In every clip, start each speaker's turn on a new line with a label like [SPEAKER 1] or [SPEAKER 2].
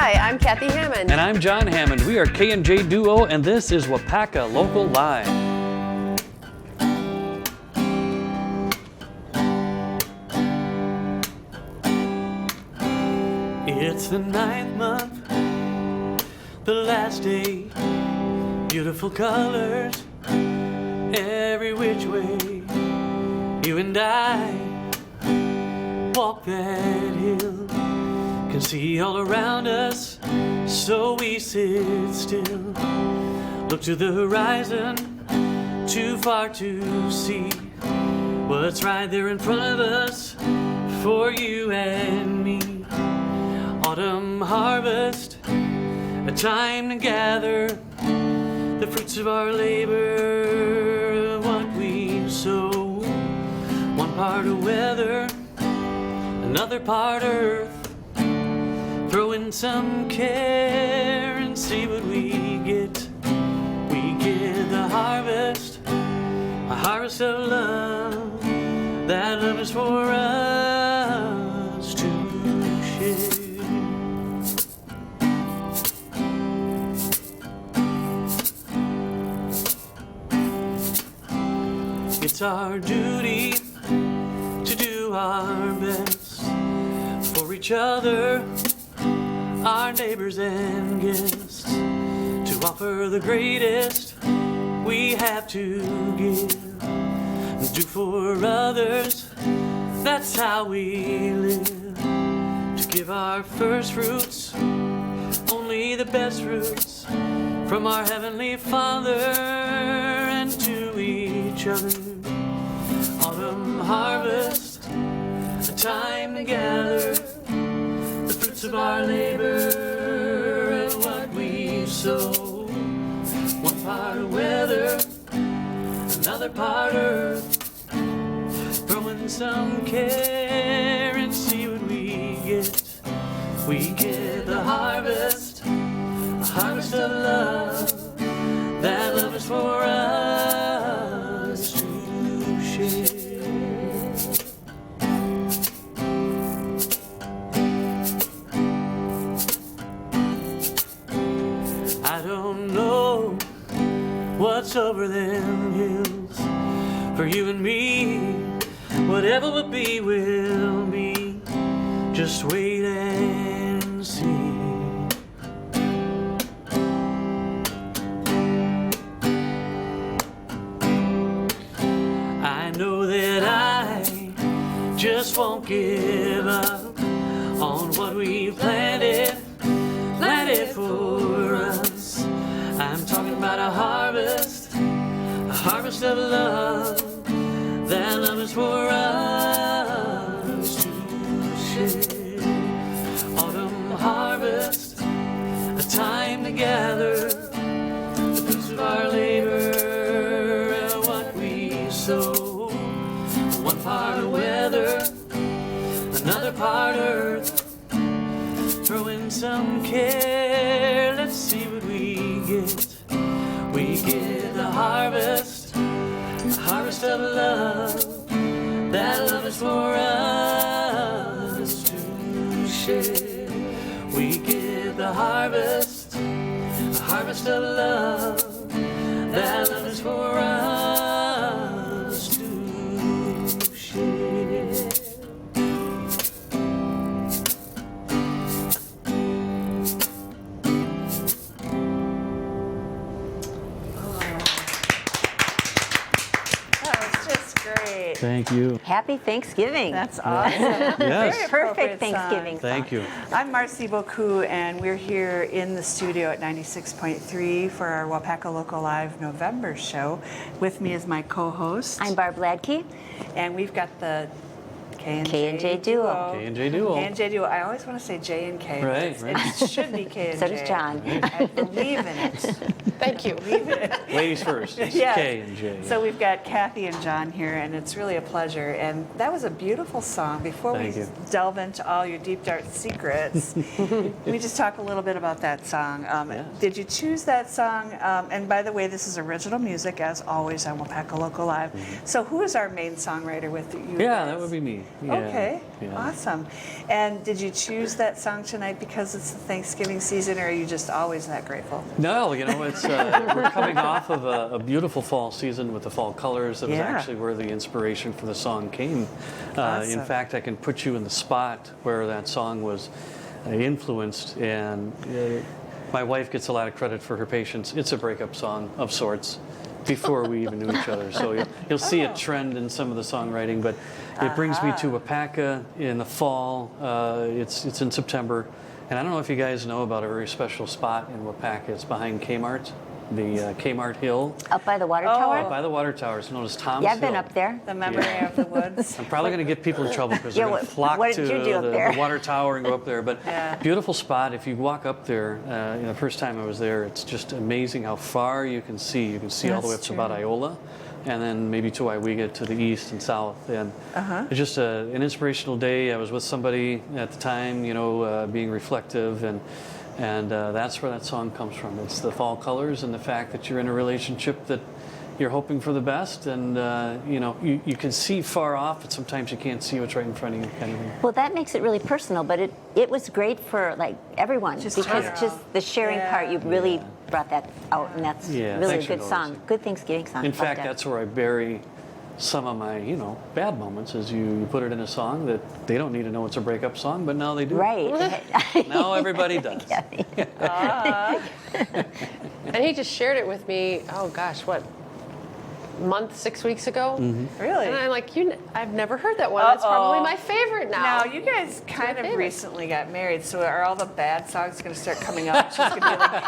[SPEAKER 1] Hi, I'm Kathy Hammond.
[SPEAKER 2] And I'm John Hammond. We are K&J Duo, and this is Waupaca Local Live. It's the 9th month, the last day, beautiful colors, every which way. You and I walk that hill, can see all around us, so we sit still. Look to the horizon, too far to see what's right there in front of us for you and me. Autumn harvest, a time to gather the fruits of our labor, what we sow. One part of weather, another part earth. Throw in some care and see what we get. We get the harvest, a harvest of love. That love is for us to share. It's our duty to do our best for each other, our neighbors and guests, to offer the greatest we have to give. Do for others, that's how we live. To give our first fruits, only the best fruits, from our Heavenly Father and to each other. Autumn harvest, a time to gather the fruits of our labor and what we sow. One part of weather, another part earth. Throw in some care and see what we get. We get the harvest, a harvest of love. That love is for us to share. I don't know what's over them hills for you and me. Whatever will be, will be. Just wait and see. I know that I just won't give up on what we've planted for us. I'm talking about a harvest of love. That love is for us to share. Autumn harvest, a time to gather the fruits of our labor and what we sow. One part of weather, another part earth. Throw in some care, let's see what we get. We get the harvest, a harvest of love. That love is for us to share. We get the harvest, a harvest of love. That love is for us to share. Thank you.
[SPEAKER 3] Happy Thanksgiving.
[SPEAKER 1] That's awesome.
[SPEAKER 2] Yes.
[SPEAKER 1] Very appropriate
[SPEAKER 3] Perfect Thanksgiving.
[SPEAKER 2] Thank you.
[SPEAKER 1] I'm Marcy Boku, and we're here in the studio at 96.3 for our Waupaca Local Live November show. With me is my co-host.
[SPEAKER 3] I'm Barb Ladke.
[SPEAKER 1] And we've got the
[SPEAKER 3] K&J Duo.
[SPEAKER 2] K&J Duo.
[SPEAKER 1] K&J Duo. I always want to say J and K.
[SPEAKER 2] Right,
[SPEAKER 1] But
[SPEAKER 2] right.
[SPEAKER 1] It should be K and
[SPEAKER 3] So
[SPEAKER 1] J.
[SPEAKER 3] does John.
[SPEAKER 1] I believe in it.
[SPEAKER 4] Thank you.
[SPEAKER 1] Believe in it.
[SPEAKER 2] Ladies first. It's
[SPEAKER 1] Yes.
[SPEAKER 2] K&J.
[SPEAKER 1] So we've got Kathy and John here, and it's really a pleasure. And that was a beautiful song. Before
[SPEAKER 2] Thank
[SPEAKER 1] we
[SPEAKER 2] you.
[SPEAKER 1] delve into all your deep, dark secrets, we just talk a little bit about that song.
[SPEAKER 2] Yeah.
[SPEAKER 1] Did you choose that song? And by the way, this is original music, as always, on Waupaca Local Live. So who is our main songwriter with you?
[SPEAKER 2] Yeah,
[SPEAKER 1] guys?
[SPEAKER 2] that would be me. Absolutely. Yeah,
[SPEAKER 1] Okay,
[SPEAKER 2] yeah.
[SPEAKER 1] awesome. And did you choose that song tonight because it's the Thanksgiving season, or are you just always that grateful?
[SPEAKER 2] No, it's we're coming off of a beautiful fall season with the fall colors. That was
[SPEAKER 1] Yeah.
[SPEAKER 2] actually where the inspiration for the song came.
[SPEAKER 1] Awesome.
[SPEAKER 2] In fact, I can put you in the spot where that song was influenced, and my wife gets a lot of credit for her patience. It's a breakup song of sorts before we even knew each other. So you'll see a trend in some of the songwriting, but it brings me to Waupaca in the fall. It's in September, and I don't know if you guys know about a very special spot in Waupaca. It's behind Kmart, the Kmart Hill.
[SPEAKER 3] Up by the water
[SPEAKER 1] Oh.
[SPEAKER 3] tower?
[SPEAKER 2] Up by the water tower. It's known as Tom's
[SPEAKER 3] Yeah, I've been
[SPEAKER 2] Hill.
[SPEAKER 3] up there.
[SPEAKER 1] The memory
[SPEAKER 2] Yeah.
[SPEAKER 1] of the woods.
[SPEAKER 2] I'm probably going to get people in trouble because
[SPEAKER 3] Yeah,
[SPEAKER 2] they're going to flock
[SPEAKER 3] what
[SPEAKER 2] to
[SPEAKER 3] did you do up
[SPEAKER 2] the
[SPEAKER 3] there?
[SPEAKER 2] water tower and go up there. But
[SPEAKER 1] Yeah.
[SPEAKER 2] beautiful spot. If you walk up there, the first time I was there, it's just amazing how far you can see. You can see all the way up
[SPEAKER 1] That's
[SPEAKER 2] to about
[SPEAKER 1] true.
[SPEAKER 2] Iola, and then maybe to Waupaca to the east and south. And it's just an inspirational day. I was with somebody at the time, being reflective, and that's where that song comes from. It's the fall colors and the fact that you're in a relationship that you're hoping for the best, and you can see far off, but sometimes you can't see what's right in front of you, kind of thing.
[SPEAKER 3] Well, that makes it really personal, but it was great for like everyone
[SPEAKER 1] Just
[SPEAKER 3] because
[SPEAKER 1] general.
[SPEAKER 3] just the sharing part, you really brought that out, and that's
[SPEAKER 2] Yeah,
[SPEAKER 3] really a
[SPEAKER 2] thanks for
[SPEAKER 3] good song.
[SPEAKER 2] noticing.
[SPEAKER 3] Good Thanksgiving song.
[SPEAKER 2] In
[SPEAKER 3] Loved
[SPEAKER 2] fact,
[SPEAKER 3] it.
[SPEAKER 2] that's where I bury some of my, bad moments, is you put it in a song that they don't need to know it's a breakup song, but now they do.
[SPEAKER 3] Right.
[SPEAKER 2] Now everybody does.
[SPEAKER 4] And he just shared it with me, oh gosh, what, month, 6 weeks ago?
[SPEAKER 1] Really?
[SPEAKER 4] And I'm like, I've never heard that one. That's probably my favorite now.
[SPEAKER 1] Now, you guys kind of
[SPEAKER 4] favorite.
[SPEAKER 1] recently got married, so are all the bad songs going to start coming up? She's going to be like,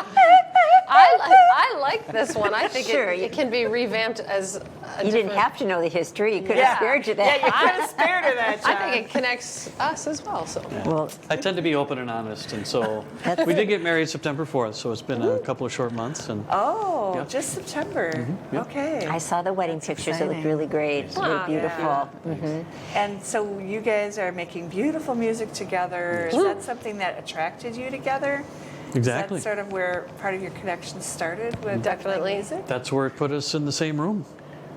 [SPEAKER 4] I like this one. I think
[SPEAKER 3] Sure,
[SPEAKER 4] it can be revamped as a
[SPEAKER 3] You didn't have to know the history. You could
[SPEAKER 1] Yeah.
[SPEAKER 3] have spared you
[SPEAKER 1] yeah, you
[SPEAKER 3] that.
[SPEAKER 1] could have spared her that, John.
[SPEAKER 4] I think it connects us as well. So
[SPEAKER 3] Well,
[SPEAKER 2] I tend to be open and honest, and so we did get married September 4th, so it's been a couple of short months. And
[SPEAKER 1] Oh,
[SPEAKER 2] Yeah.
[SPEAKER 1] just September.
[SPEAKER 2] Yep.
[SPEAKER 1] Okay.
[SPEAKER 3] I saw the wedding pictures. It looked
[SPEAKER 1] exciting.
[SPEAKER 3] really great. Really
[SPEAKER 4] Wow.
[SPEAKER 3] beautiful.
[SPEAKER 1] Yeah. And so you guys are making beautiful music together. Is that something that attracted you together?
[SPEAKER 2] Exactly.
[SPEAKER 1] Is that sort of where part of your connection started with
[SPEAKER 4] Definitely.
[SPEAKER 1] playing music?
[SPEAKER 2] That's where it put us in the same room.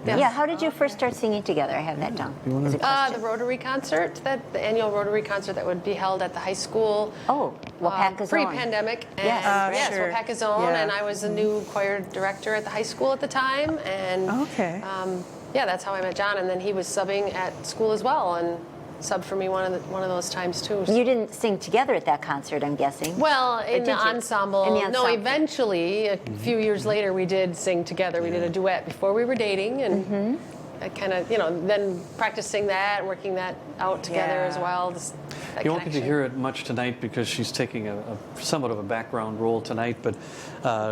[SPEAKER 3] Yeah. How did you first start singing together? I have that down. Is it
[SPEAKER 4] the Rotary concert, the annual Rotary concert that would be held at the high school.
[SPEAKER 3] Oh, Waupaca's own.
[SPEAKER 4] Pre-pandemic. And
[SPEAKER 3] Yes.
[SPEAKER 4] yes,
[SPEAKER 1] Sure.
[SPEAKER 4] Waupaca's own.
[SPEAKER 1] Yeah.
[SPEAKER 4] And I was the new choir director at the high school at the time. And
[SPEAKER 1] Okay.
[SPEAKER 4] yeah, that's how I met John. And then he was subbing at school as well and subbed for me one of those times too.
[SPEAKER 3] You didn't sing together at that concert, I'm guessing.
[SPEAKER 4] Well, in the
[SPEAKER 3] did you?
[SPEAKER 4] ensemble.
[SPEAKER 3] In the
[SPEAKER 4] No,
[SPEAKER 3] ensemble.
[SPEAKER 4] eventually, a few years later, we did sing together. We did a duet before we were dating, and I kind of, then practicing that, working that out together as
[SPEAKER 1] Yeah.
[SPEAKER 4] well. That
[SPEAKER 2] You won't get to
[SPEAKER 4] connection.
[SPEAKER 2] hear it much tonight because she's taking a somewhat of a background role tonight. But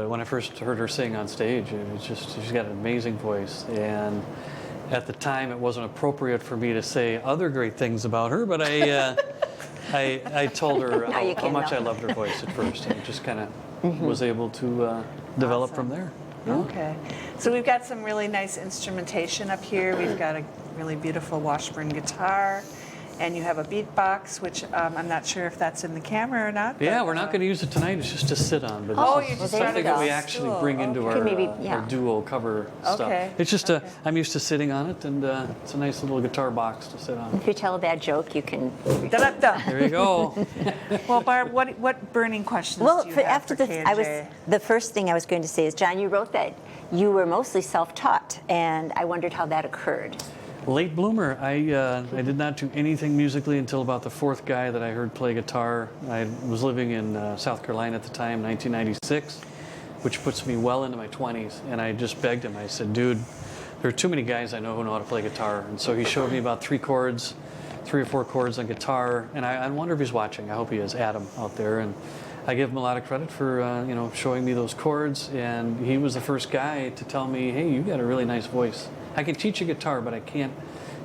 [SPEAKER 2] when I first heard her sing on stage, it was just, she's got an amazing voice. And at the time, it wasn't appropriate for me to say other great things about her, but I told her
[SPEAKER 3] Now you
[SPEAKER 2] how
[SPEAKER 3] can,
[SPEAKER 2] much
[SPEAKER 3] though.
[SPEAKER 2] I loved her voice at first, and it just kind of was able to develop from there.
[SPEAKER 1] Okay. So we've got some really nice instrumentation up here. We've got a really beautiful Washburn guitar, and you have a beatbox, which I'm not sure if that's in the camera or not.
[SPEAKER 2] Yeah,
[SPEAKER 1] but,
[SPEAKER 2] we're not going to use it tonight. It's just to sit on. But
[SPEAKER 1] Oh,
[SPEAKER 2] this
[SPEAKER 1] you
[SPEAKER 2] is
[SPEAKER 1] just
[SPEAKER 3] there you
[SPEAKER 2] something
[SPEAKER 3] go.
[SPEAKER 2] that we actually
[SPEAKER 1] Stool.
[SPEAKER 2] bring into
[SPEAKER 1] Okay.
[SPEAKER 2] our,
[SPEAKER 3] Maybe,
[SPEAKER 2] our
[SPEAKER 3] yeah.
[SPEAKER 2] duo cover stuff.
[SPEAKER 1] Okay.
[SPEAKER 2] It's just I'm used to sitting on it, and it's a nice little guitar box to sit on.
[SPEAKER 3] If you tell a bad joke, you can.
[SPEAKER 1] Da-da-da.
[SPEAKER 2] There you go.
[SPEAKER 1] Well, Barb, what burning questions
[SPEAKER 3] Well,
[SPEAKER 1] do you have
[SPEAKER 3] after
[SPEAKER 1] for
[SPEAKER 3] this, I was
[SPEAKER 1] K&J?
[SPEAKER 3] the first thing I was going to say is, John, you wrote that you were mostly self-taught, and I wondered how that occurred.
[SPEAKER 2] Late bloomer. I did not do anything musically until about the fourth guy that I heard play guitar. I was living in South Carolina at the time, 1996, which puts me well into my 20s. And I just begged him. I said, dude, there are too many guys I know who know how to play guitar. And so he showed me about 3 or 4 chords on guitar. And I wonder if he's watching. I hope he is, Adam, out there. And I give him a lot of credit for showing me those chords. And he was the first guy to tell me, hey, you got a really nice voice. I can teach you guitar, but I can't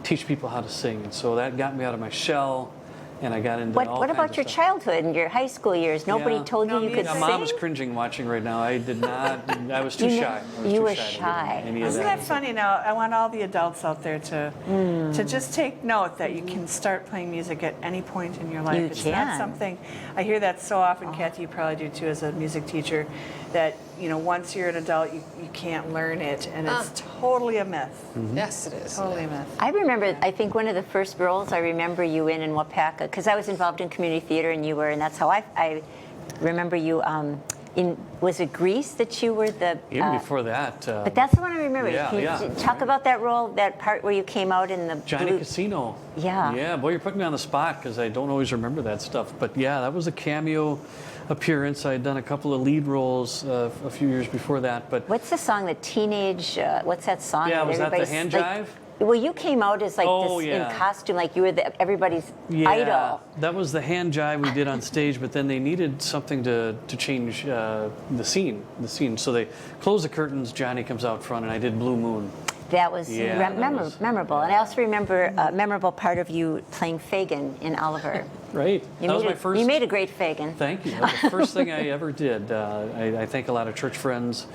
[SPEAKER 2] teach people how to sing. And so that got me out of my shell, and I got into all
[SPEAKER 3] What
[SPEAKER 2] kinds
[SPEAKER 3] about
[SPEAKER 2] of
[SPEAKER 3] your
[SPEAKER 2] stuff.
[SPEAKER 3] childhood and your high school years? Nobody
[SPEAKER 2] Yeah.
[SPEAKER 3] told you
[SPEAKER 1] No
[SPEAKER 3] you could
[SPEAKER 1] music.
[SPEAKER 2] My
[SPEAKER 3] sing?
[SPEAKER 2] mom is cringing watching right now. I did not. I was too
[SPEAKER 3] You know-
[SPEAKER 2] shy. I was
[SPEAKER 3] you
[SPEAKER 2] too
[SPEAKER 3] were
[SPEAKER 2] shy. to
[SPEAKER 3] shy.
[SPEAKER 2] do any of
[SPEAKER 1] Isn't that funny now? I want all the adults out there to just take note that you can start playing music at any point in your life.
[SPEAKER 3] You
[SPEAKER 1] It's
[SPEAKER 3] can.
[SPEAKER 1] not something, I hear that so often, Kathy, you probably do too as a music teacher, that once you're an adult, you can't learn it, and it's totally a myth.
[SPEAKER 4] Yes, it is.
[SPEAKER 1] Totally a myth.
[SPEAKER 3] I remember, I think one of the first roles I remember you in Waupaca, because I was involved in community theater and you were, and that's how I remember you was it Grease that you were the...
[SPEAKER 2] Even before that.
[SPEAKER 3] but that's the one I remember.
[SPEAKER 2] Yeah,
[SPEAKER 3] Can you
[SPEAKER 2] yeah.
[SPEAKER 3] talk about that role, that part where you came out in the
[SPEAKER 2] Johnny
[SPEAKER 3] blue...
[SPEAKER 2] Casino.
[SPEAKER 3] Yeah.
[SPEAKER 2] Yeah, boy, you're putting me on the spot because I don't always remember that stuff. But yeah, that was a cameo appearance. I had done a couple of lead roles a few years before that. But
[SPEAKER 3] What's the song, the teenage, what's that song?
[SPEAKER 2] yeah, was that the
[SPEAKER 3] everybody's,
[SPEAKER 2] hand
[SPEAKER 3] like,
[SPEAKER 2] jive?
[SPEAKER 3] well, you came out as like
[SPEAKER 2] Oh,
[SPEAKER 3] this
[SPEAKER 2] yeah.
[SPEAKER 3] in costume, like you were everybody's
[SPEAKER 2] Yeah,
[SPEAKER 3] idol.
[SPEAKER 2] that was the hand jive we did on stage, but then they needed something to change the scene. So they closed the curtains, Johnny comes out front, and I did Blue Moon.
[SPEAKER 3] That was
[SPEAKER 2] Yeah, that was-
[SPEAKER 3] memorable. And I also remember a memorable part of you playing Fagin in Oliver.
[SPEAKER 2] Right.
[SPEAKER 3] You
[SPEAKER 2] That was
[SPEAKER 3] made
[SPEAKER 2] my first...
[SPEAKER 3] You made a great Fagin.
[SPEAKER 2] Thank you. That was the first thing I ever did. I thank a lot of church friends.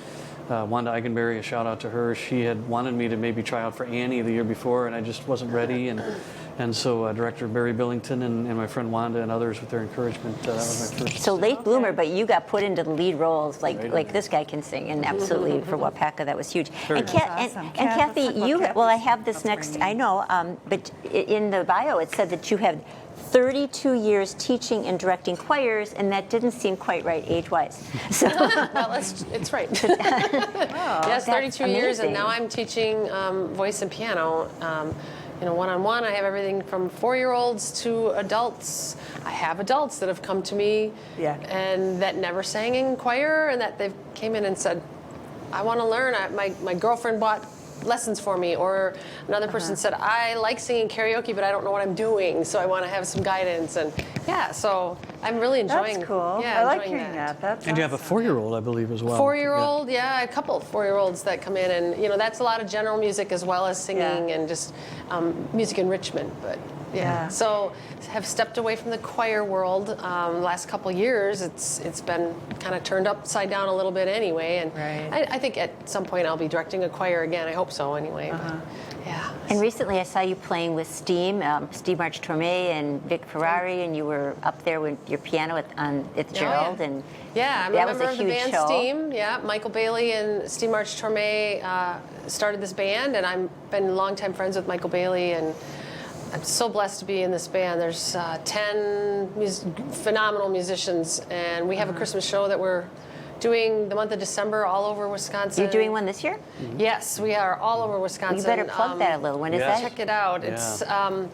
[SPEAKER 2] Wanda Eigenberry, a shout out to her. She had wanted me to maybe try out for Annie the year before, and I just wasn't ready. And so director Barry Billington and my friend Wanda and others with their encouragement, that was my first.
[SPEAKER 3] So late bloomer, but you got put into the lead roles like
[SPEAKER 2] Right.
[SPEAKER 3] like this guy can sing, and absolutely for Waupaca that was huge.
[SPEAKER 2] Very
[SPEAKER 3] And,
[SPEAKER 2] nice.
[SPEAKER 1] Awesome.
[SPEAKER 3] and
[SPEAKER 1] Kath,
[SPEAKER 3] Kathy,
[SPEAKER 1] let's talk about
[SPEAKER 3] you
[SPEAKER 1] Kathy's
[SPEAKER 3] well, I have this next.
[SPEAKER 1] upbringing.
[SPEAKER 3] I know, but in the bio it said that you had 32 years teaching and directing choirs, and that didn't seem quite right age-wise. So
[SPEAKER 4] Well, it's right. Yes, 32
[SPEAKER 3] That's
[SPEAKER 4] years, and
[SPEAKER 3] amazing.
[SPEAKER 4] now I'm teaching voice and piano. One-on-one, I have everything from 4-year-olds to adults. I have adults that have come to me and that never sang in choir, and that they've came in and said, I want to learn. My girlfriend bought lessons for me, or another person said, I like singing karaoke, but I don't know what I'm doing, so I want to have some guidance. And yeah, so I'm really enjoying.
[SPEAKER 1] That's cool.
[SPEAKER 4] Yeah,
[SPEAKER 1] I like
[SPEAKER 4] enjoying
[SPEAKER 1] hearing that. That's
[SPEAKER 2] And you have a
[SPEAKER 1] awesome.
[SPEAKER 2] 4-year-old, I believe, as well.
[SPEAKER 4] 4-year-old, yeah, a couple of 4-year-olds that come in, and that's a lot of general music as well as singing and just music enrichment. But
[SPEAKER 1] Yeah.
[SPEAKER 4] so have stepped away from the choir world. Last couple years, it's been kind of turned upside down a little bit anyway, and
[SPEAKER 1] Right.
[SPEAKER 4] I think at some point I'll be directing a choir again. I hope so anyway. But, yeah.
[SPEAKER 3] And recently I saw you playing with Steve March Torme and Vic Ferrari, and you were up there with your piano at Gerald, and
[SPEAKER 4] Yeah, I'm
[SPEAKER 3] that
[SPEAKER 4] a
[SPEAKER 3] was
[SPEAKER 4] member
[SPEAKER 3] a
[SPEAKER 4] of the
[SPEAKER 3] huge
[SPEAKER 4] band
[SPEAKER 3] show.
[SPEAKER 4] Steam. Yeah, Michael Bailey and Steve March Torme started this band, and I've been longtime friends with Michael Bailey, and I'm so blessed to be in this band. There's 10 phenomenal musicians, and we have a Christmas show that we're doing the month of December all over Wisconsin.
[SPEAKER 3] You're doing one this year?
[SPEAKER 4] Yes, we are all over Wisconsin.
[SPEAKER 3] You better plug that a little. When is
[SPEAKER 2] yes.
[SPEAKER 3] that?
[SPEAKER 4] Check it out.
[SPEAKER 2] Yeah.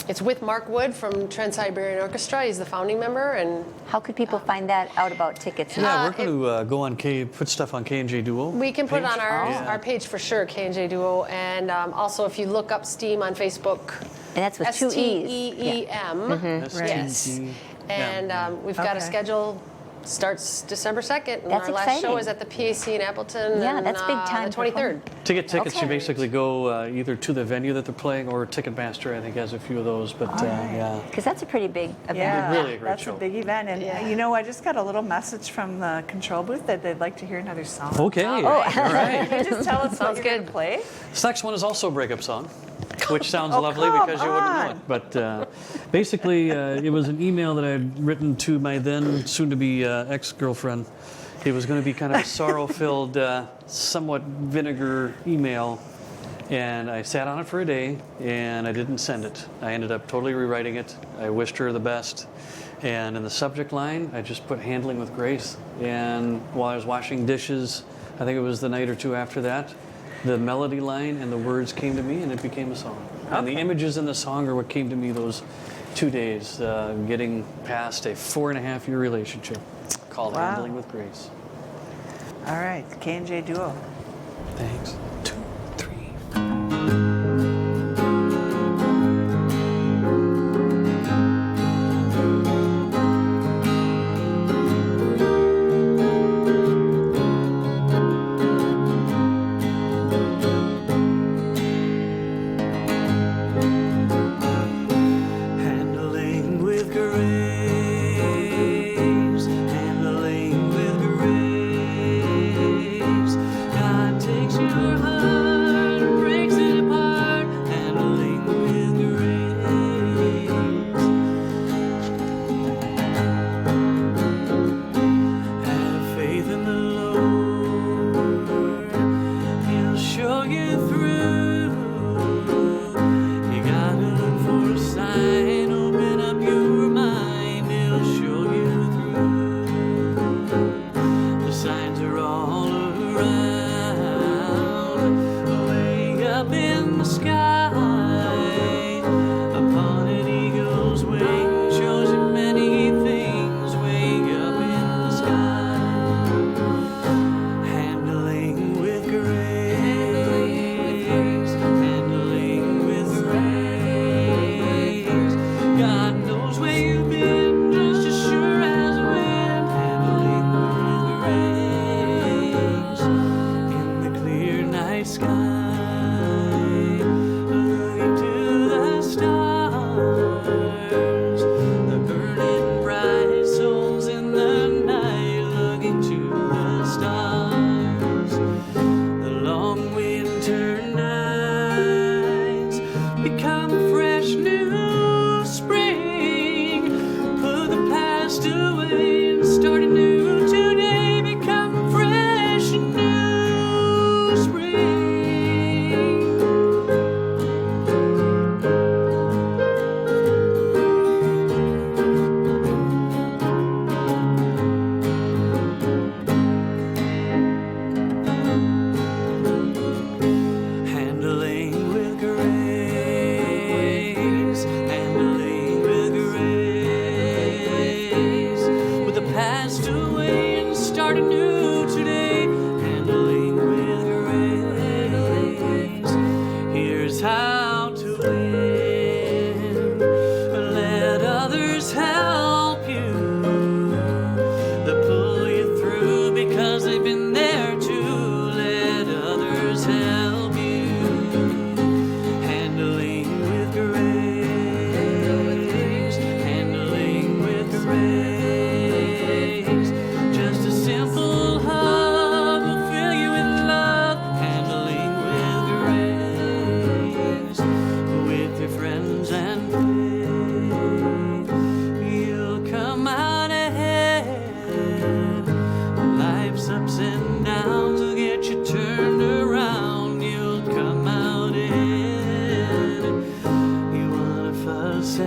[SPEAKER 4] It's with Mark Wood from Trans-Siberian Orchestra. He's the founding member, and
[SPEAKER 3] How could people find that out about tickets?
[SPEAKER 2] Yeah, we're going to go on put stuff on K&J Duo.
[SPEAKER 4] we can put it on
[SPEAKER 2] page.
[SPEAKER 4] our page for sure, K&J Duo. And also, if you look up Steam on Facebook,
[SPEAKER 3] And that's with two E's.
[SPEAKER 4] STEEM. Yes.
[SPEAKER 2] STG.
[SPEAKER 4] And we've got a
[SPEAKER 1] Okay.
[SPEAKER 4] schedule. Starts December 2nd, and
[SPEAKER 3] That's
[SPEAKER 4] our last show
[SPEAKER 3] exciting.
[SPEAKER 4] is at the PAC in Appleton.
[SPEAKER 3] Yeah,
[SPEAKER 4] and,
[SPEAKER 3] that's big time
[SPEAKER 4] The 23rd.
[SPEAKER 2] To get tickets,
[SPEAKER 3] Okay.
[SPEAKER 2] you basically go either to the venue that they're playing, or Ticketmaster, I think, has a few of those. But yeah.
[SPEAKER 3] Because that's a pretty big event.
[SPEAKER 1] Yeah,
[SPEAKER 2] Really a great
[SPEAKER 1] that's
[SPEAKER 2] show.
[SPEAKER 1] a big event. And I just got a little message from the control booth that they'd like to hear another song.
[SPEAKER 2] Okay. All right.
[SPEAKER 1] Can you just tell us what
[SPEAKER 4] Sounds
[SPEAKER 1] you're going
[SPEAKER 4] good.
[SPEAKER 1] to play?
[SPEAKER 2] This next one is also a breakup song, which sounds
[SPEAKER 1] Oh,
[SPEAKER 2] lovely
[SPEAKER 1] come
[SPEAKER 2] because you wouldn't know
[SPEAKER 1] on.
[SPEAKER 2] it. But basically, it was an email that I had written to my then soon-to-be ex-girlfriend. It was going to be kind of a sorrow-filled, somewhat vinegar email, and I sat on it for a day, and I didn't send it. I ended up totally rewriting it. I wished her the best, and in the subject line, I just put "handling with grace." And while I was washing dishes, I think it was the night or two after that, the melody line and the words came to me, and it became a song. And the images in the song are what came to me those 2 days, getting past a 4.5-year relationship called
[SPEAKER 1] Wow.
[SPEAKER 2] "Handling with Grace."
[SPEAKER 1] All right, K&J Duo.
[SPEAKER 2] Thanks. 2, 3. Handling with grace, handling with grace. God takes your heart.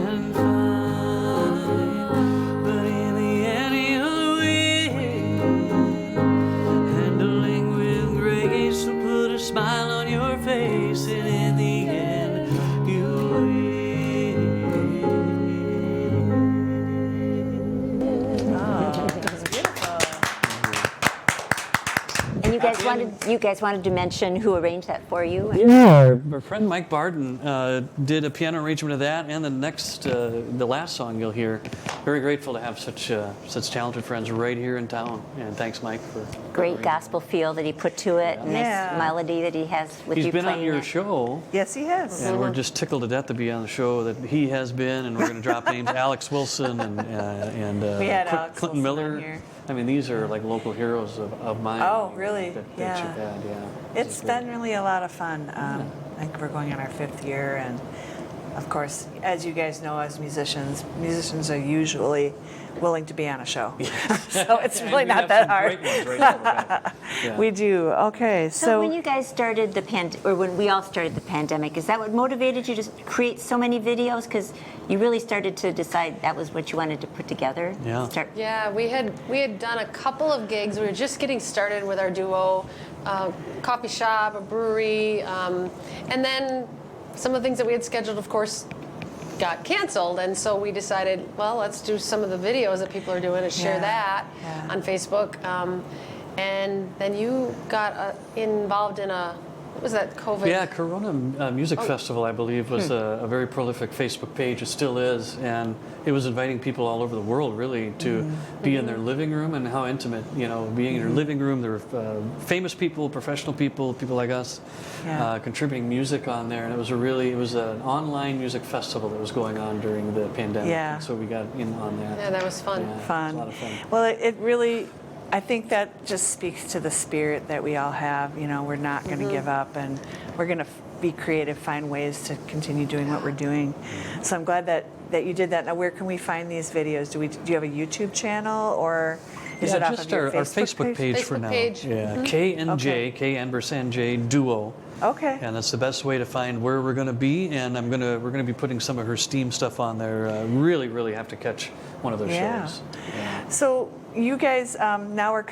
[SPEAKER 2] and fine, but in the end you'll win. Handling with grace will put a smile on your face, and in the end you'll win.
[SPEAKER 1] Oh, that's beautiful.
[SPEAKER 3] And you guys wanted to mention who arranged that for you?
[SPEAKER 2] Yeah, our friend Mike Barden did a piano arrangement of that, and the last song you'll hear. Very grateful to have such talented friends right here in town, and thanks, Mike, for
[SPEAKER 3] Great gospel feel that he put to it,
[SPEAKER 1] Yeah.
[SPEAKER 3] nice melody that he has with
[SPEAKER 2] He's
[SPEAKER 3] you
[SPEAKER 2] been
[SPEAKER 3] playing
[SPEAKER 2] on your
[SPEAKER 3] it.
[SPEAKER 2] show,
[SPEAKER 1] Yes, he has.
[SPEAKER 2] and we're just tickled to death to be on the show that he has been, and we're going to drop names: Alex Wilson and
[SPEAKER 1] We had Alex
[SPEAKER 2] Clinton
[SPEAKER 1] Wilson on
[SPEAKER 2] Miller.
[SPEAKER 1] here.
[SPEAKER 2] I mean, these are like local heroes of mine.
[SPEAKER 1] Oh, really?
[SPEAKER 2] That
[SPEAKER 1] Yeah.
[SPEAKER 2] you've had, yeah.
[SPEAKER 1] It's been really a lot of fun. I think we're going on our 5th year, and of course, as you guys know, as musicians are usually willing to be on a show. So it's really not that hard.
[SPEAKER 2] Yeah.
[SPEAKER 1] We do. Okay,
[SPEAKER 3] So when you guys started or when we all started the pandemic, is that what motivated you to create so many videos? Because you really started to decide that was what you wanted to put together.
[SPEAKER 2] Yeah.
[SPEAKER 4] Yeah, we had done a couple of gigs. We were just getting started with our duo, coffee shop, a brewery, and then some of the things that we had scheduled, of course, got canceled. And so we decided, well, let's do some of the videos that people are doing and share that on Facebook. And then you got involved in what was that, COVID?
[SPEAKER 2] Yeah, Corona Music Festival, I believe, was a very prolific Facebook page. It still is, and it was inviting people all over the world, really, to be in their living room, and how intimate, being in your living room. There were famous people, professional people, people like us, contributing music on there, and it was an online music festival that was going on during the pandemic.
[SPEAKER 1] Yeah.
[SPEAKER 2] And so we got in on that.
[SPEAKER 4] Yeah, that was fun.
[SPEAKER 2] Yeah, it
[SPEAKER 1] fun.
[SPEAKER 2] was a lot of fun.
[SPEAKER 1] Well, it really, I think that just speaks to the spirit that we all have. We're not going to give up, and we're going to be creative, find ways to continue doing what we're doing. So I'm glad that you did that. Now, where can we find these videos? Do you have a YouTube channel, or is it off
[SPEAKER 2] just
[SPEAKER 1] of your
[SPEAKER 2] our Facebook page for
[SPEAKER 4] Facebook
[SPEAKER 2] now.
[SPEAKER 4] page.
[SPEAKER 2] Yeah, K&J, K&J Duo.
[SPEAKER 1] Okay.
[SPEAKER 2] And that's the best way to find where we're going to be. And we're going to be putting some of her Steam stuff on there. Really have to catch one of those shows. Yeah.
[SPEAKER 1] So you guys, now we're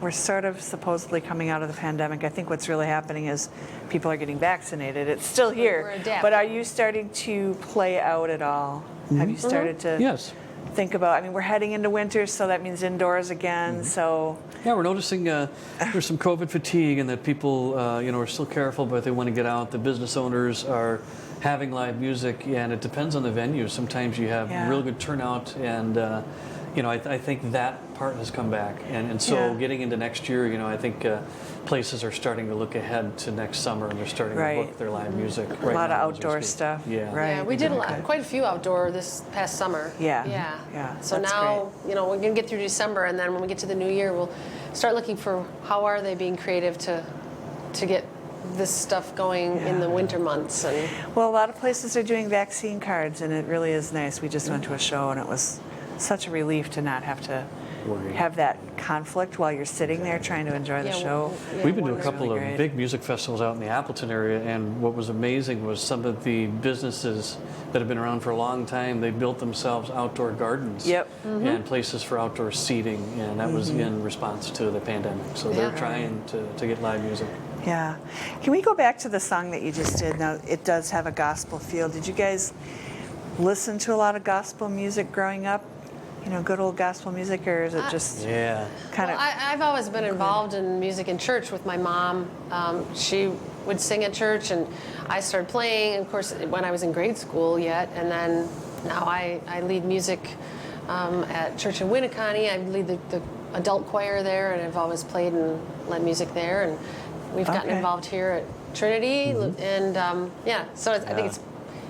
[SPEAKER 1] we're sort of supposedly coming out of the pandemic. I think what's really happening is people are getting vaccinated. It's still here.
[SPEAKER 4] We're adapting.
[SPEAKER 1] But are you starting to play out at all? Have you started to
[SPEAKER 2] Yes.
[SPEAKER 1] think about, we're heading into winter, so that means indoors again. So
[SPEAKER 2] Yeah, we're noticing there's some COVID fatigue, and that people, are still careful, but they want to get out. The business owners are having live music, and it depends on the venue. Sometimes you have real good turnout, and I think that part has come back. And so getting into next year, I think places are starting to look ahead to next summer, and they're starting to book their live music.
[SPEAKER 1] a lot of outdoor stuff.
[SPEAKER 2] Yeah.
[SPEAKER 1] Right.
[SPEAKER 4] Yeah, we did quite a few outdoor this past summer.
[SPEAKER 1] Yeah.
[SPEAKER 4] Yeah. So
[SPEAKER 1] That's
[SPEAKER 4] now, we're going to get through December, and then when we get to the new year, we'll start looking for how are they being creative to get this stuff going in the winter months. And
[SPEAKER 1] Well, a lot of places are doing vaccine cards, and it really is nice. We just went to a show, and it was such a relief to not have to have that conflict while you're sitting there trying to enjoy the show.
[SPEAKER 2] We've been to a couple
[SPEAKER 1] really
[SPEAKER 2] of
[SPEAKER 1] great.
[SPEAKER 2] big music festivals out in the Appleton area, and what was amazing was some of the businesses that have been around for a long time, they built themselves outdoor gardens and places for outdoor seating, and that was in response to the pandemic. So they're trying to get live music.
[SPEAKER 1] Yeah. Can we go back to the song that you just did? Now, it does have a gospel feel. Did you guys listen to a lot of gospel music growing up? Good old gospel music, or is it just kind of?
[SPEAKER 4] I've always been involved in music in church with my mom. She would sing at church, and I started playing, of course, when I was in grade school yet. And then now I lead music at church in Winneconne. I lead the adult choir there, and I've always played and led music there. And we've gotten involved here at Trinity, and so I think it's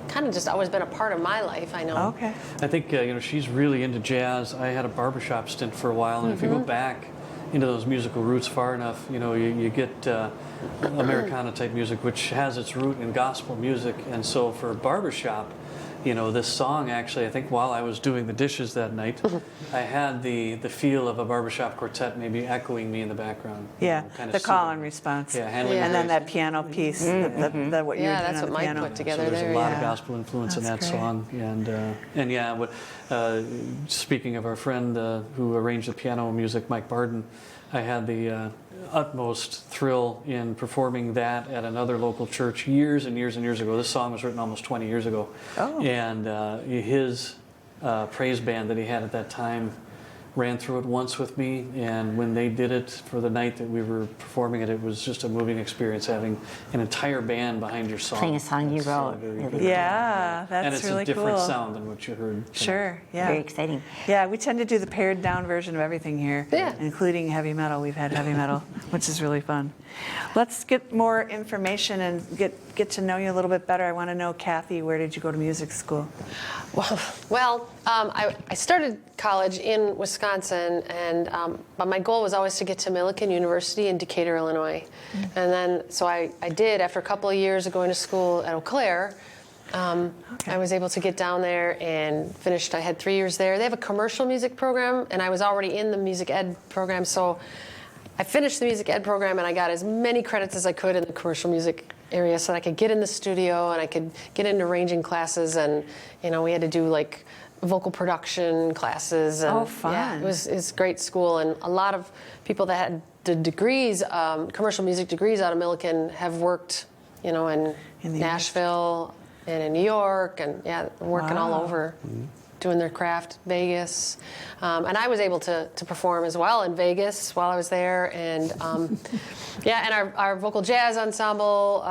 [SPEAKER 4] kind of just always been a part of my life, I know.
[SPEAKER 1] Okay.
[SPEAKER 2] I think she's really into jazz. I had a barbershop stint for a while, and if you go back into those musical roots far enough, you get Americana type music, which has its root in gospel music. And so for barbershop, this song actually, I think while I was doing the dishes that night, I had the feel of a barbershop quartet maybe echoing me in the background.
[SPEAKER 1] Yeah,
[SPEAKER 2] kind
[SPEAKER 1] the
[SPEAKER 2] of
[SPEAKER 1] call
[SPEAKER 2] soothing.
[SPEAKER 1] and response.
[SPEAKER 2] Yeah, handling
[SPEAKER 1] And then
[SPEAKER 2] voice.
[SPEAKER 1] that piano piece, what you were doing
[SPEAKER 4] Yeah,
[SPEAKER 1] on
[SPEAKER 4] that's
[SPEAKER 1] the
[SPEAKER 4] what Mike
[SPEAKER 1] piano.
[SPEAKER 4] put together
[SPEAKER 2] So there's
[SPEAKER 4] there.
[SPEAKER 2] a lot
[SPEAKER 1] yeah.
[SPEAKER 2] of gospel influence in that
[SPEAKER 1] That's great.
[SPEAKER 2] song, and yeah, speaking of our friend who arranged the piano music, Mike Barden, I had the utmost thrill in performing that at another local church years and years and years ago. This song was written almost 20 years ago, and his praise band that he had at that time ran through it once with me, and when they did it for the night that we were performing it, it was just a moving experience having an entire band behind your song.
[SPEAKER 3] Playing a song you
[SPEAKER 2] It's,
[SPEAKER 3] wrote,
[SPEAKER 2] very
[SPEAKER 3] really
[SPEAKER 2] good.
[SPEAKER 3] cool.
[SPEAKER 1] Yeah, that's
[SPEAKER 2] And it's
[SPEAKER 1] really
[SPEAKER 2] a different
[SPEAKER 1] cool.
[SPEAKER 2] sound than what you heard tonight.
[SPEAKER 1] Sure, yeah.
[SPEAKER 3] Very exciting.
[SPEAKER 1] Yeah, we tend to do the pared down version of everything here,
[SPEAKER 4] Yeah.
[SPEAKER 1] including heavy metal. We've had heavy metal, which is really fun. Let's get more information and get to know you a little bit better. I want to know, Kathy, where did you go to music school?
[SPEAKER 4] Well, I started college in Wisconsin, but my goal was always to get to Millikan University in Decatur, Illinois. And then, so I did, after a couple of years of going to school at Eau Claire, I was able to get down there and finished. I had 3 years there. They have a commercial music program, and I was already in the music ed program, so I finished the music ed program, and I got as many credits as I could in the commercial music area so that I could get in the studio and I could get into arranging classes, and we had to do like vocal production classes. And,
[SPEAKER 1] Oh, fun.
[SPEAKER 4] Yeah, it was great school, and a lot of people that had the degrees, commercial music degrees out of Millikan have worked, in
[SPEAKER 1] In the
[SPEAKER 4] Nashville and in New York, and working all
[SPEAKER 1] Wow.
[SPEAKER 4] over. Doing their craft, Vegas. And I was able to perform as well in Vegas while I was there. And and our vocal jazz ensemble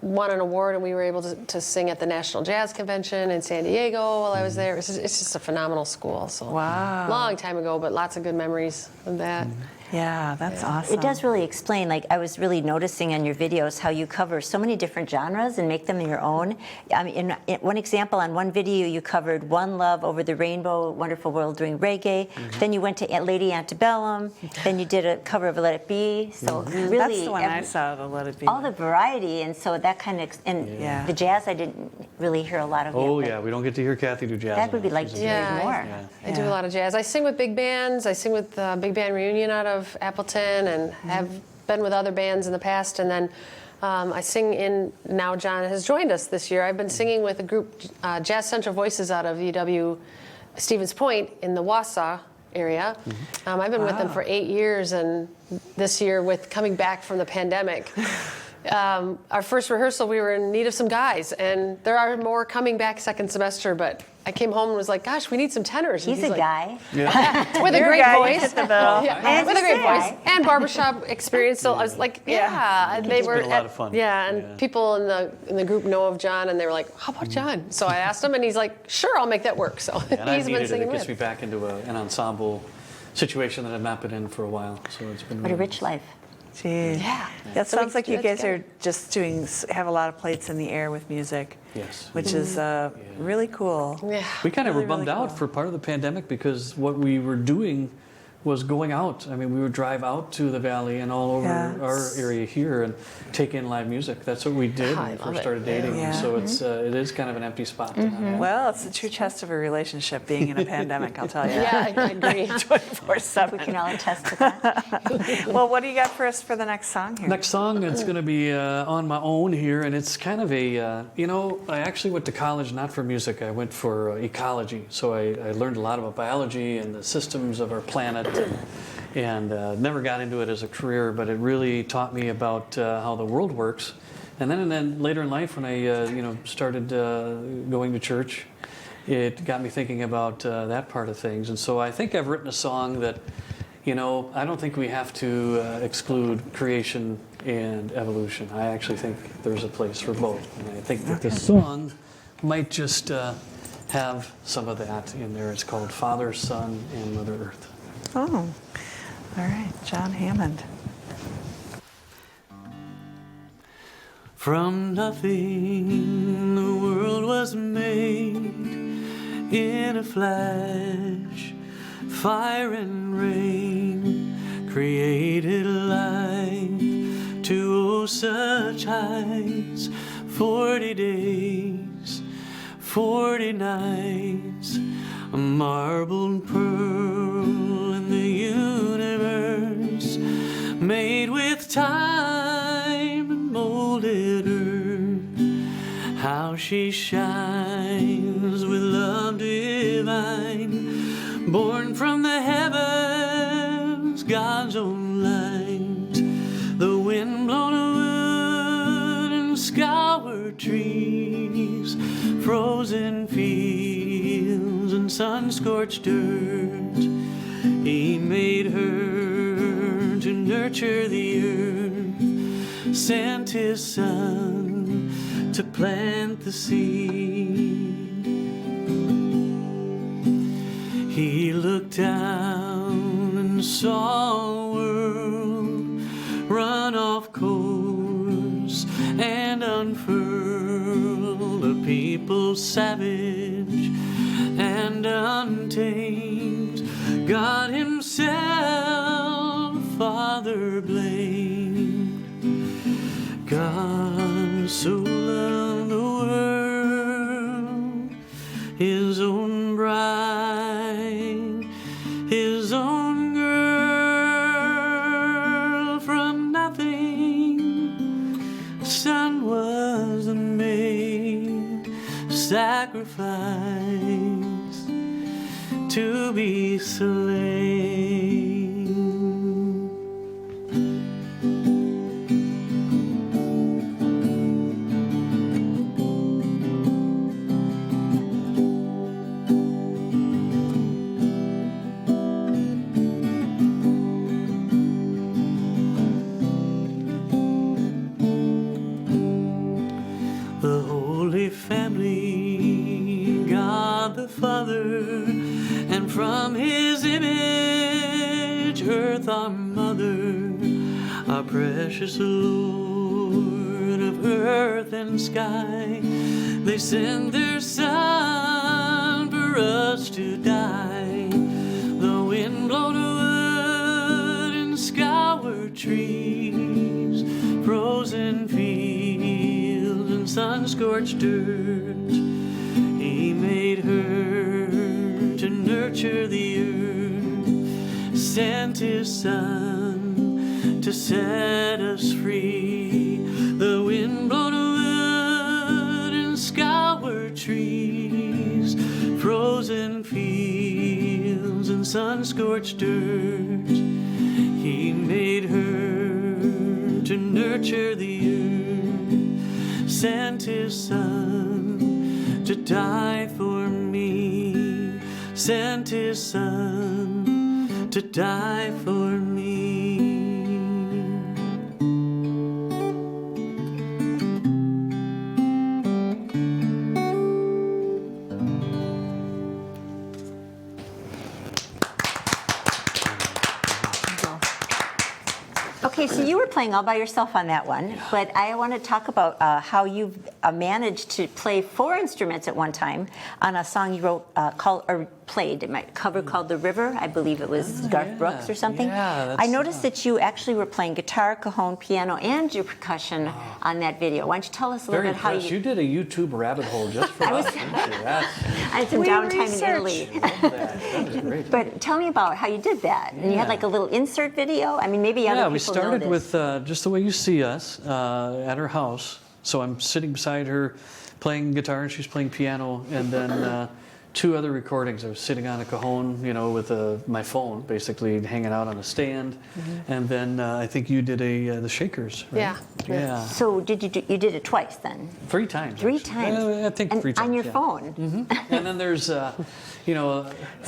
[SPEAKER 4] won an award, and we were able to sing at the National Jazz Convention in San Diego while I was there. It's just a phenomenal school. So
[SPEAKER 1] Wow.
[SPEAKER 4] long time ago, but lots of good memories of that.
[SPEAKER 1] Yeah, that's awesome.
[SPEAKER 3] It does really explain, like I was really noticing on your videos how you cover so many different genres and make them your own. I mean, in one example, on one video you covered One Love Over the Rainbow, Wonderful World doing reggae. Then you went to Lady Antebellum. Then you did a cover of Let It Be. So really,
[SPEAKER 1] That's the one I saw, the Let It Be.
[SPEAKER 3] all the variety, and so that kind of,
[SPEAKER 1] Yeah.
[SPEAKER 3] the jazz I didn't really hear a lot of.
[SPEAKER 2] Oh
[SPEAKER 3] yet,
[SPEAKER 2] yeah, we don't get to hear Kathy do jazz.
[SPEAKER 3] that would be
[SPEAKER 2] enough.
[SPEAKER 3] like to
[SPEAKER 2] She's a-
[SPEAKER 3] hear more.
[SPEAKER 4] I do
[SPEAKER 1] Yeah.
[SPEAKER 4] a lot of jazz. I sing with big bands. I sing with Big Band Reunion out of Appleton, and have been with other bands in the past. And then I sing in, now John has joined us this year. I've been singing with a group, Jazz Central Voices out of UW Stevens Point in the Wausau area. I've been with them for 8 years, and this year, with coming back from the pandemic, our first rehearsal, we were in need of some guys, and there are more coming back second semester, but I came home and was like, gosh, we need some tenors. And
[SPEAKER 3] He's a
[SPEAKER 4] like,
[SPEAKER 3] guy.
[SPEAKER 4] with a
[SPEAKER 1] You're
[SPEAKER 4] great
[SPEAKER 1] guy, you
[SPEAKER 4] voice.
[SPEAKER 1] hit the bill.
[SPEAKER 4] Yeah,
[SPEAKER 3] And
[SPEAKER 4] with a great
[SPEAKER 3] he's a
[SPEAKER 4] voice
[SPEAKER 3] guy.
[SPEAKER 4] and barbershop experience. So I was like, yeah, and they
[SPEAKER 2] It's
[SPEAKER 4] were
[SPEAKER 2] been a lot of fun.
[SPEAKER 4] Yeah, and
[SPEAKER 2] Yeah.
[SPEAKER 4] people in the group know of John, and they were like, how about John? So I asked him, and he's like, sure, I'll make that work. So
[SPEAKER 2] And I've
[SPEAKER 4] he's been
[SPEAKER 2] needed it.
[SPEAKER 4] singing
[SPEAKER 2] It gets
[SPEAKER 4] with.
[SPEAKER 2] me back into an ensemble situation that I've not been in for a while. So it's been
[SPEAKER 3] What a
[SPEAKER 2] really
[SPEAKER 3] rich life.
[SPEAKER 1] Gee.
[SPEAKER 4] Yeah.
[SPEAKER 1] That
[SPEAKER 4] So we
[SPEAKER 1] sounds like
[SPEAKER 4] do
[SPEAKER 1] you
[SPEAKER 4] that
[SPEAKER 1] guys
[SPEAKER 4] together.
[SPEAKER 1] are just have a lot of plates in the air with music.
[SPEAKER 2] Yes.
[SPEAKER 1] Which is really cool.
[SPEAKER 4] Yeah.
[SPEAKER 2] We kind of
[SPEAKER 1] Really,
[SPEAKER 2] were bummed
[SPEAKER 1] really
[SPEAKER 2] out
[SPEAKER 1] cool.
[SPEAKER 2] for part of the pandemic because what we were doing was going out. I mean, we would drive out to the valley and all over
[SPEAKER 1] Yeah.
[SPEAKER 2] our area here and take in live music. That's what we did
[SPEAKER 4] I
[SPEAKER 2] when we
[SPEAKER 4] love
[SPEAKER 2] first
[SPEAKER 4] it.
[SPEAKER 2] started dating.
[SPEAKER 1] Yeah.
[SPEAKER 2] And so it is kind of an empty spot. To not have.
[SPEAKER 1] Well, it's the true test of a relationship being in a pandemic, I'll tell you.
[SPEAKER 4] Yeah, I agree.
[SPEAKER 1] 24/7.
[SPEAKER 3] We can all attest to that.
[SPEAKER 1] Well, what do you got for us for the next song here?
[SPEAKER 2] Next song, it's going to be on my own here, and it's kind of a, I actually went to college not for music, I went for ecology. So I learned a lot about biology and the systems of our planet, and never got into it as a career, but it really taught me about how the world works. And then later in life, when I started going to church, it got me thinking about that part of things. And so I think I've written a song that, I don't think we have to exclude creation and evolution. I actually think there's a place for both. And I think that this song might just have some of that in there. It's called Father, Son, and Mother Earth.
[SPEAKER 1] Oh, all right. John Hammond.
[SPEAKER 2] From nothing the world was made, in a flash, fire and rain created life to such heights. 40 days, 40 nights, a marble pearl in the universe, made with time and molded earth. How she shines with love divine, born from the heavens, God's own light. The wind blown wood and scoured trees, frozen fields and sun-scorched dirt. He made her to nurture the earth, sent his son to plant the seed. He looked down and saw a world run off course and unfurled, a people savage and untamed. God himself, Father blamed. God so loved the world, his own bride, his own girl. From nothing, son was made, sacrifice to be slain. The Holy Family, God the Father, and from his image, earth our mother, our precious Lord of earth and sky. They send their son for us to die. The wind blown wood and scoured trees, frozen fields and sun-scorched dirt. He made her to nurture the earth, sent his son to set us free. The wind blown wood and scoured trees, frozen fields and sun-scorched dirt. He made her to nurture the earth, sent his son to die for me, sent his son to die for me.
[SPEAKER 3] Okay, so you were playing all by yourself on that one, but I want to talk about how you've managed to play 4 instruments at one time on a song you wrote or played, a cover called "The River." I believe it was Garth Brooks or something.
[SPEAKER 2] Yeah,
[SPEAKER 3] I noticed that you actually were playing guitar, cajon, piano, and your percussion on that video. Why don't you tell us a little
[SPEAKER 5] Very
[SPEAKER 3] bit how
[SPEAKER 5] impressed. You did a YouTube rabbit hole just for us, didn't you?
[SPEAKER 3] I had some downtime in Italy.
[SPEAKER 5] I love that. That was great.
[SPEAKER 3] But tell me about how you did that. And you had like a little insert video. I mean, maybe other people
[SPEAKER 5] we started
[SPEAKER 3] know this.
[SPEAKER 5] with just the way you see us at her house. So I'm sitting beside her playing guitar and she's playing piano, and then 2 other recordings. I was sitting on a cajon, with my phone, basically hanging out on a stand, and then I think you did the Shakers, right?
[SPEAKER 4] Yeah.
[SPEAKER 5] Yeah.
[SPEAKER 3] So you did it twice then?
[SPEAKER 5] 3 times.
[SPEAKER 3] 3
[SPEAKER 5] actually.
[SPEAKER 3] times?
[SPEAKER 5] I think
[SPEAKER 3] And
[SPEAKER 5] 3 times.
[SPEAKER 3] on your
[SPEAKER 5] yeah.
[SPEAKER 3] phone?
[SPEAKER 5] And then there's,
[SPEAKER 1] Is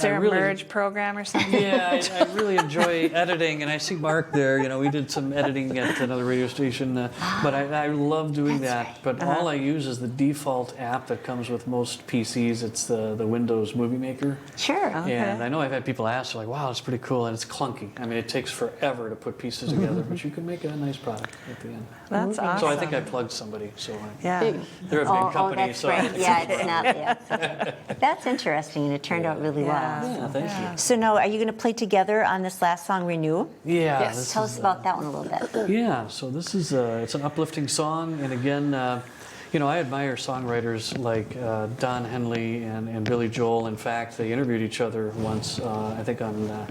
[SPEAKER 1] there a
[SPEAKER 5] really,
[SPEAKER 1] merge program or something?
[SPEAKER 5] Yeah, I really enjoy editing, and I see Mark there. We did some editing at another radio station, but I love doing that.
[SPEAKER 3] right.
[SPEAKER 5] But all I use is the default app that comes with most PCs. It's the Windows Movie Maker.
[SPEAKER 3] Sure.
[SPEAKER 5] And I know I've had people ask, like, wow, it's pretty cool, and it's clunky. I mean, it takes forever to put pieces together, but you can make a nice product at the end.
[SPEAKER 1] That's awesome.
[SPEAKER 5] So I think I plugged somebody. So
[SPEAKER 1] Yeah.
[SPEAKER 5] they're a big company.
[SPEAKER 3] that's
[SPEAKER 5] so
[SPEAKER 3] right. Yeah, it's not. Yeah. That's interesting, and it turned out really well.
[SPEAKER 5] Yeah, thank you.
[SPEAKER 3] So now, are you going to play together on this last song, "Renew"?
[SPEAKER 5] Yeah.
[SPEAKER 4] Yes.
[SPEAKER 5] this
[SPEAKER 3] Tell
[SPEAKER 5] is,
[SPEAKER 3] us about that one a little bit.
[SPEAKER 5] Yeah, so this is it's an uplifting song, and again, you know, I admire songwriters like Don Henley and Billy Joel. In fact, they interviewed each other once, I think on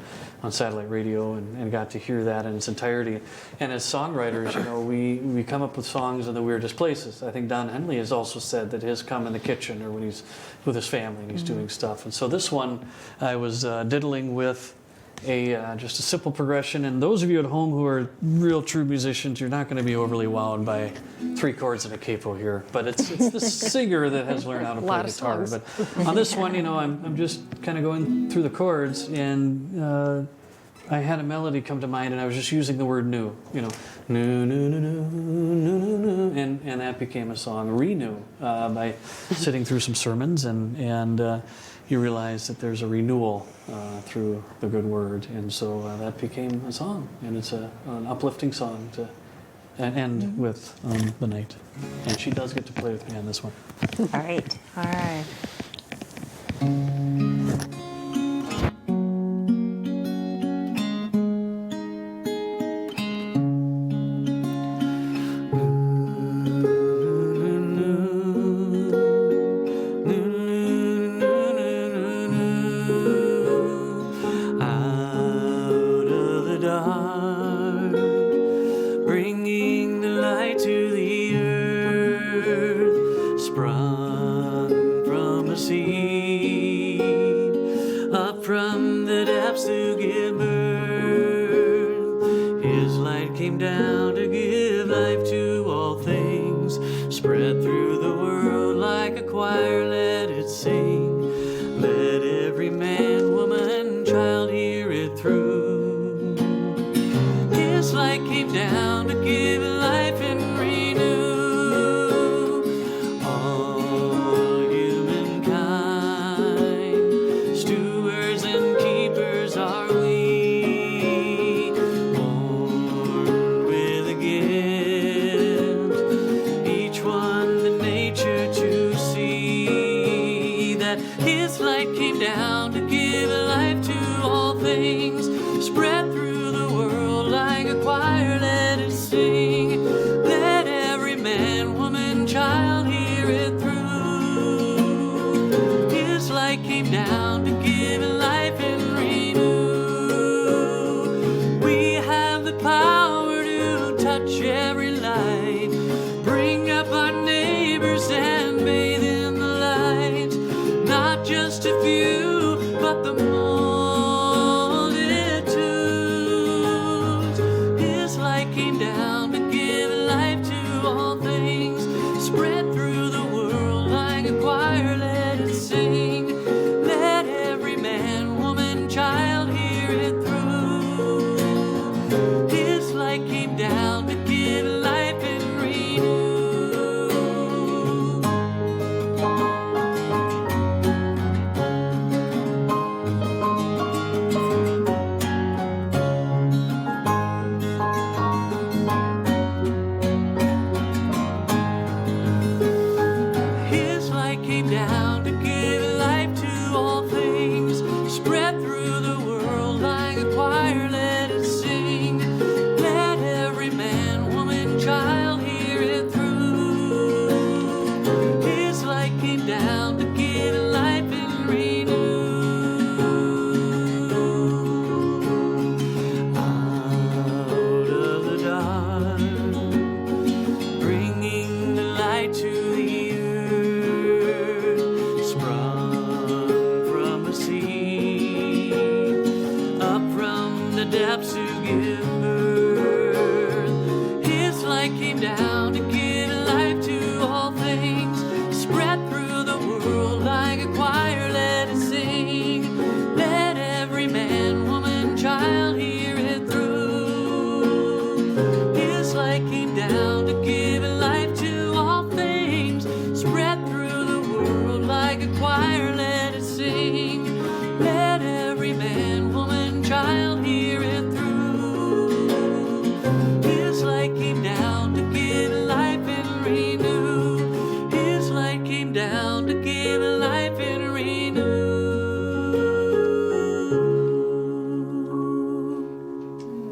[SPEAKER 5] satellite radio, and got to hear that in its entirety. And as songwriters, you know, we come up with songs in the weirdest places. I think Don Henley has also said that his come in the kitchen or when he's with his family and he's doing stuff. And so this one, I was diddling with just a simple progression. And those of you at home who are real true musicians, you're not going to be overly wowed by 3 chords and a capo here. But it's the singer that has learned how to play guitar. But on this one, you know, I'm just kind of going through the chords, and I had a melody come to mind, and I was just using the word new. You know, new, new, new, new, new, new, new, and that became a song, Renew, by sitting through some sermons, and you realize that there's a renewal through the good word, and so that became a song, and it's an uplifting song to end with the night. And she does get to play with me on this one.
[SPEAKER 3] All right.
[SPEAKER 1] All right.
[SPEAKER 2] Bringing the light to the earth, sprung from a seed, up from the depths to give birth. His light came down to give life to all things, spread through the world like a choir, let it sing. Let every man, woman, child hear it through. His light came down to give life and renew all humankind. Stewards and keepers are we, born with a gift, each one the nature to see that His light came down to give life to all things, spread through the world like a choir, let it sing. Let every man, woman, child hear it through. His light came down to give life and renew. We have the power to touch every light, bring up our neighbors and bathe in the light. Not just a few, but the multitudes. His light came down to give life to all things, spread through the world like a choir, let it sing. Let every man, woman, child hear it through. His light came down to give life and renew. His light came down to give life to all things, spread through the world like a choir, let it sing. Let every man, woman, child hear it through. His light came down to give life and renew. Out of the dark, bringing the light to the earth, sprung from a seed, up from the depths to give birth. His light came down to give life to all things, spread through the world like a choir, let it sing. Let every man, woman, child hear it through. His light came down to give life to all things, spread through the world like a choir, let it sing. Let every man, woman, child hear it through. His light came down to give life and renew. His light came down to give life and renew.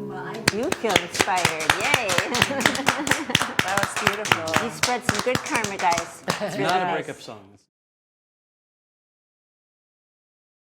[SPEAKER 3] Well, I do feel inspired. Yay.
[SPEAKER 1] That was beautiful.
[SPEAKER 3] You spread some good karma, guys. It's really
[SPEAKER 5] Not a
[SPEAKER 3] nice.
[SPEAKER 5] breakup song.